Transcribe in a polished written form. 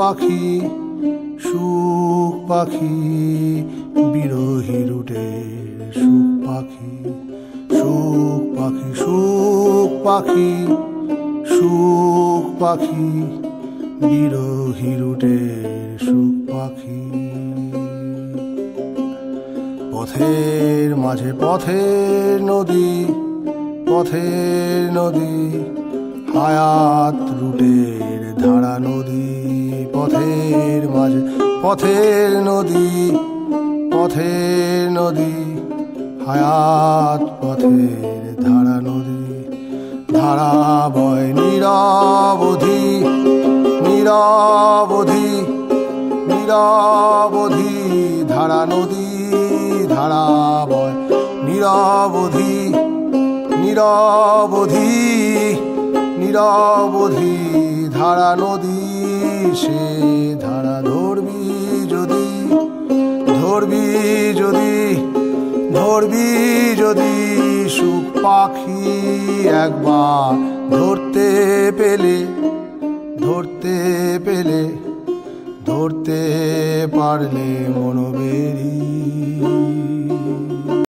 পাখি, সুখ পাখি, বিরহী রুটের সুখ পাখি, সুখ পাখি, সুখ পাখি, সুখ পাখি, বিরহী রুটের সুখ পাখি। পথের মাঝে পথের নদী, পথের নদী, হায়াত রুটের ধারা নদী। পথের মাঝে পথের নদী, পথের নদী, হায়াত পথের ধারা নদী। ধারা বয় নিরবধি, নিরবধি, নিরবধি, ধারা নদী। ধারা বয় নিরবধি, নিরবধি, নিরবধি, ধারা নদী। সে ধারা ধরবি যদি, ধরবি যদি, ধরবি যদি, সুখ পাখি একবার ধরতে পেলে, ধরতে পেলে, ধরতে পারলে মনোবেরি।